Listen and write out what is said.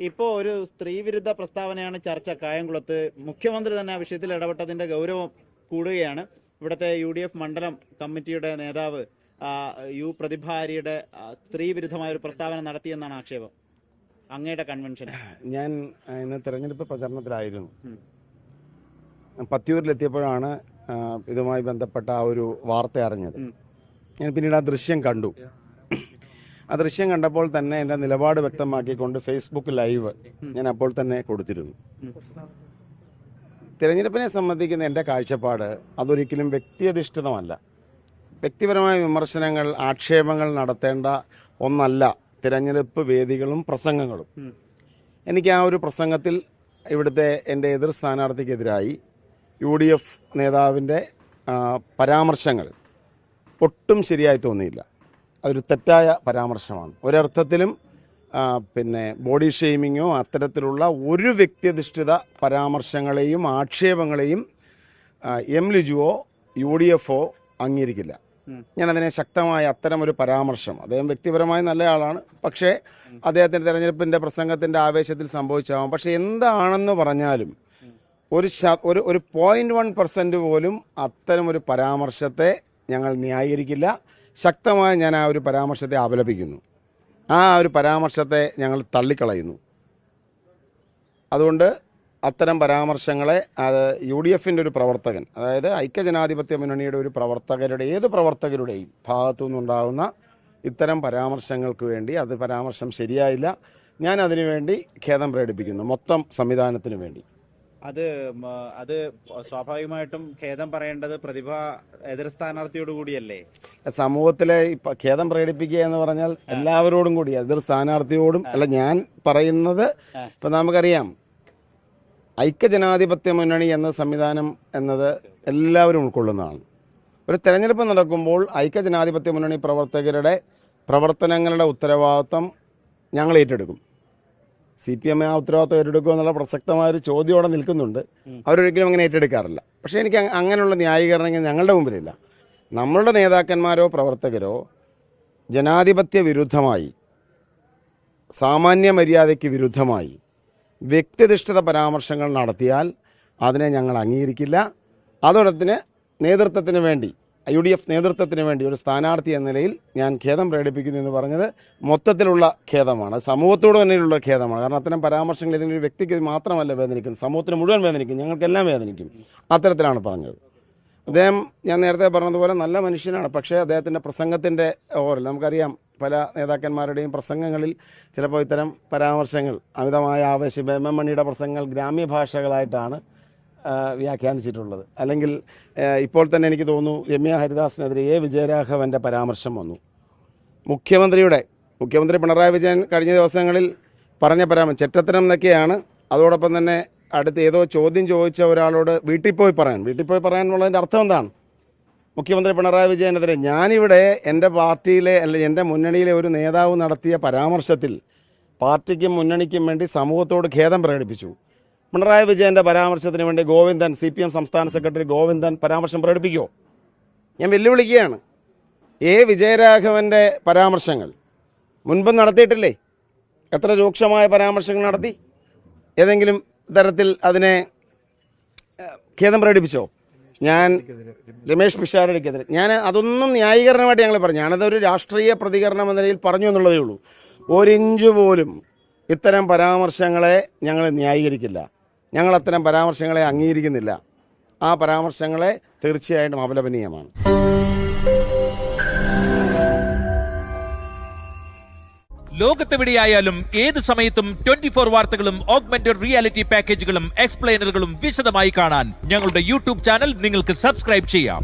ഇപ്പോൾ ഒരു സ്ത്രീവിരുദ്ധ പ്രസ്താവനയാണ് ചർച്ച കായംകുളത്ത്. മുഖ്യമന്ത്രി തന്നെ ആ വിഷയത്തിൽ ഇടപെട്ടതിന്റെ ഗൗരവം കൂടുകയാണ്. ഇവിടുത്തെ UDF മണ്ഡലം കമ്മിറ്റിയുടെ നേതാവ് യു പ്രതിഭാരിയുടെ സ്ത്രീവിരുദ്ധമായ ഒരു പ്രസ്താവന നടത്തിയെന്നാണ് ആക്ഷേപം. അങ്ങയുടെ കൺവെൻഷൻ. ഞാൻ ഇന്ന് തെരഞ്ഞെടുപ്പ് പ്രചരണത്തിലായിരുന്നു. പത്തിയൂരിലെത്തിയപ്പോഴാണ് ഇതുമായി ബന്ധപ്പെട്ട ആ ഒരു വാർത്ത അറിഞ്ഞത്. ഞാൻ പിന്നീട് ആ ദൃശ്യം കണ്ടു. ആ ദൃശ്യം കണ്ടപ്പോൾ തന്നെ എൻ്റെ നിലപാട് വ്യക്തമാക്കിക്കൊണ്ട് ഫേസ്ബുക്ക് ലൈവ് ഞാൻ അപ്പോൾ തന്നെ കൊടുത്തിരുന്നു. തിരഞ്ഞെടുപ്പിനെ സംബന്ധിക്കുന്ന എൻ്റെ കാഴ്ചപ്പാട് അതൊരിക്കലും വ്യക്തിയധിഷ്ഠിതമല്ല. വ്യക്തിപരമായ വിമർശനങ്ങൾ, ആക്ഷേപങ്ങൾ നടത്തേണ്ട ഒന്നല്ല തിരഞ്ഞെടുപ്പ് വേദികളും പ്രസംഗങ്ങളും. എനിക്ക് ആ ഒരു പ്രസംഗത്തിൽ ഇവിടുത്തെ എൻ്റെ എതിർ സ്ഥാനാർത്ഥിക്കെതിരായി UDF നേതാവിൻ്റെ പരാമർശങ്ങൾ ഒട്ടും ശരിയായി തോന്നിയില്ല. അതൊരു തെറ്റായ പരാമർശമാണ്. ഒരർത്ഥത്തിലും ബോഡി ഷെയ്മിങ്ങോ അത്തരത്തിലുള്ള ഒരു വ്യക്തിയധിഷ്ഠിത പരാമർശങ്ങളെയും ആക്ഷേപങ്ങളെയും എം ലിജുവോ UDFോ അംഗീകരിക്കില്ല. ഞാനതിനെ ശക്തമായ അത്തരമൊരു പരാമർശം, അദ്ദേഹം വ്യക്തിപരമായി നല്ലയാളാണ്, പക്ഷേ അദ്ദേഹത്തിൻ്റെ തെരഞ്ഞെടുപ്പിൻ്റെ പ്രസംഗത്തിൻ്റെ ആവേശത്തിൽ സംഭവിച്ചാവും. പക്ഷേ എന്താണെന്ന് പറഞ്ഞാലും ഒരു 0.1% പോലും അത്തരമൊരു പരാമർശത്തെ ഞങ്ങൾ ന്യായീകരിക്കില്ല. ശക്തമായി ഞാൻ ആ ഒരു പരാമർശത്തെ അപലപിക്കുന്നു. ആ ഒരു പരാമർശത്തെ ഞങ്ങൾ തള്ളിക്കളയുന്നു. അതുകൊണ്ട് അത്തരം പരാമർശങ്ങളെ UDFൻ്റെ ഒരു പ്രവർത്തകൻ, അതായത് ഐക്യജനാധിപത്യ മുന്നണിയുടെ ഒരു പ്രവർത്തകരുടെ, ഏത് പ്രവർത്തകരുടെയും ഭാഗത്തു നിന്നുണ്ടാകുന്ന ഇത്തരം പരാമർശങ്ങൾക്ക് വേണ്ടി അത് പരാമർശം ശരിയായില്ല. ഞാൻ അതിനുവേണ്ടി ഖേദം പ്രകടിപ്പിക്കുന്നു, മൊത്തം സംവിധാനത്തിന് വേണ്ടി. അത് സ്വാഭാവികമായിട്ടും ഖേദം പറയേണ്ടത് എതിർ സ്ഥാനാർത്ഥിയോട് കൂടിയല്ലേ? സമൂഹത്തിലെ ഖേദം പ്രകടിപ്പിക്കുക എന്ന് പറഞ്ഞാൽ എല്ലാവരോടും കൂടി, എതിർ സ്ഥാനാർത്ഥിയോടും അല്ല. ഞാൻ പറയുന്നത് ഇപ്പം നമുക്കറിയാം, ഐക്യജനാധിപത്യ മുന്നണി എന്ന സംവിധാനം എന്നത് എല്ലാവരും ഉൾക്കൊള്ളുന്നതാണ്. ഒരു തെരഞ്ഞെടുപ്പ് നടക്കുമ്പോൾ ഐക്യജനാധിപത്യ മുന്നണി പ്രവർത്തകരുടെ പ്രവർത്തനങ്ങളുടെ ഉത്തരവാദിത്വം ഞങ്ങൾ ഏറ്റെടുക്കും. CPM ആ ഉത്തരവാദിത്വം ഏറ്റെടുക്കുക എന്നുള്ള പ്രസക്തമായൊരു ചോദ്യം അവിടെ നിൽക്കുന്നുണ്ട്. അവരൊരിക്കലും അങ്ങനെ ഏറ്റെടുക്കാറില്ല. പക്ഷേ എനിക്ക് അങ്ങനെയുള്ള ന്യായീകരണങ്ങൾ ഞങ്ങളുടെ മുമ്പിലില്ല. നമ്മളുടെ നേതാക്കന്മാരോ പ്രവർത്തകരോ ജനാധിപത്യ വിരുദ്ധമായി, സാമാന്യ മര്യാദയ്ക്ക് വിരുദ്ധമായി വ്യക്തിധിഷ്ഠിത പരാമർശങ്ങൾ നടത്തിയാൽ അതിനെ ഞങ്ങൾ അംഗീകരിക്കില്ല. അതോടൊപ്പം നേതൃത്വത്തിന് വേണ്ടി, UDF നേതൃത്വത്തിന് വേണ്ടി ഒരു സ്ഥാനാർത്ഥി എന്ന നിലയിൽ ഞാൻ ഖേദം പ്രകടിപ്പിക്കുന്നു എന്ന് പറഞ്ഞത് മൊത്തത്തിലുള്ള ഖേദമാണ്, സമൂഹത്തോട് തന്നെയുള്ള ഖേദമാണ്. കാരണം അത്തരം പരാമർശങ്ങൾ ഇതിനൊരു വ്യക്തിക്ക് മാത്രമല്ല വേദനിക്കുന്നത്, സമൂഹത്തിന് മുഴുവൻ വേദനിക്കും, ഞങ്ങൾക്കെല്ലാം വേദനിക്കും. അത്തരത്തിലാണ് പറഞ്ഞത്. അദ്ദേഹം, ഞാൻ നേരത്തെ പറഞ്ഞതുപോലെ നല്ല മനുഷ്യനാണ്. പക്ഷേ അദ്ദേഹത്തിൻ്റെ പ്രസംഗത്തിൻ്റെ ഓരോ, നമുക്കറിയാം പല നേതാക്കന്മാരുടെയും പ്രസംഗങ്ങളിൽ ചിലപ്പോൾ ഇത്തരം പരാമർശങ്ങൾ, അമിതമായ ആവേശം, MM മണിയുടെ പ്രസംഗങ്ങൾ ഗ്രാമ്യ ഭാഷകളായിട്ടാണ് വ്യാഖ്യാനിച്ചിട്ടുള്ളത്. അല്ലെങ്കിൽ ഇപ്പോൾ തന്നെ എനിക്ക് തോന്നുന്നു രമ്യ ഹരിദാസിനെതിരെ വിജയരാഘവൻ്റെ പരാമർശം വന്നു. മുഖ്യമന്ത്രി പിണറായി വിജയൻ കഴിഞ്ഞ ദിവസങ്ങളിൽ പറഞ്ഞ പരാമർശം ചെറ്റത്തരം എന്നൊക്കെയാണ്. അതോടൊപ്പം തന്നെ അടുത്ത് ഏതോ ചോദ്യം ചോദിച്ച ഒരാളോട് വീട്ടിൽ പോയി പറയാനുള്ളതിൻ്റെ അർത്ഥം എന്താണ്? മുഖ്യമന്ത്രി പിണറായി വിജയനെതിരെ ഞാനിവിടെ എൻ്റെ പാർട്ടിയിലെ അല്ലെങ്കിൽ എൻ്റെ മുന്നണിയിലെ ഒരു നേതാവ് നടത്തിയ പരാമർശത്തിൽ പാർട്ടിക്കും മുന്നണിക്കും വേണ്ടി സമൂഹത്തോട് ഖേദം പ്രകടിപ്പിച്ചു. പിണറായി വിജയൻ്റെ പരാമർശത്തിന് വേണ്ടി ഗോവിന്ദൻ, CPM സംസ്ഥാന സെക്രട്ടറി ഗോവിന്ദൻ പരാമർശം പ്രകടിപ്പിക്കുമോ? ഞാൻ വെല്ലുവിളിക്കുകയാണ്. വിജയരാഘവൻ്റെ പരാമർശങ്ങൾ മുൻപ് നടത്തിയിട്ടില്ലേ? എത്ര രൂക്ഷമായ പരാമർശങ്ങൾ നടത്തി? ഏതെങ്കിലും തരത്തിൽ അതിനെ ഖേദം പ്രകടിപ്പിച്ചോ? ഞാൻ രമേശ് പിഷാരടിക്കെതിരെ അതൊന്നും ന്യായീകരണമായിട്ട് ഞങ്ങൾ പറഞ്ഞു. ഞാനതൊരു രാഷ്ട്രീയ പ്രതികരണം എന്ന നിലയിൽ പറഞ്ഞു എന്നുള്ളതേ ഉള്ളൂ. ഒരിഞ്ച് പോലും ഇത്തരം പരാമർശങ്ങളെ ഞങ്ങൾ ന്യായീകരിക്കില്ല. ഞങ്ങൾ അത്തരം പരാമർശങ്ങളെ അംഗീകരിക്കുന്നില്ല. ആ പരാമർശങ്ങളെ തീർച്ചയായിട്ടും അപലപനീയമാണ്. ലോകത്തെവിടെയായാലും ഏത് സമയത്തും 24 വാർത്തകളും ഓഗ്മെന്റഡ് റിയാലിറ്റി പാക്കേജുകളും എക്സ്പ്ലെയിനറുകളും വിശദമായി കാണാൻ ഞങ്ങളുടെ YouTube ചാനൽ നിങ്ങൾക്ക് സബ്സ്ക്രൈബ് ചെയ്യാം.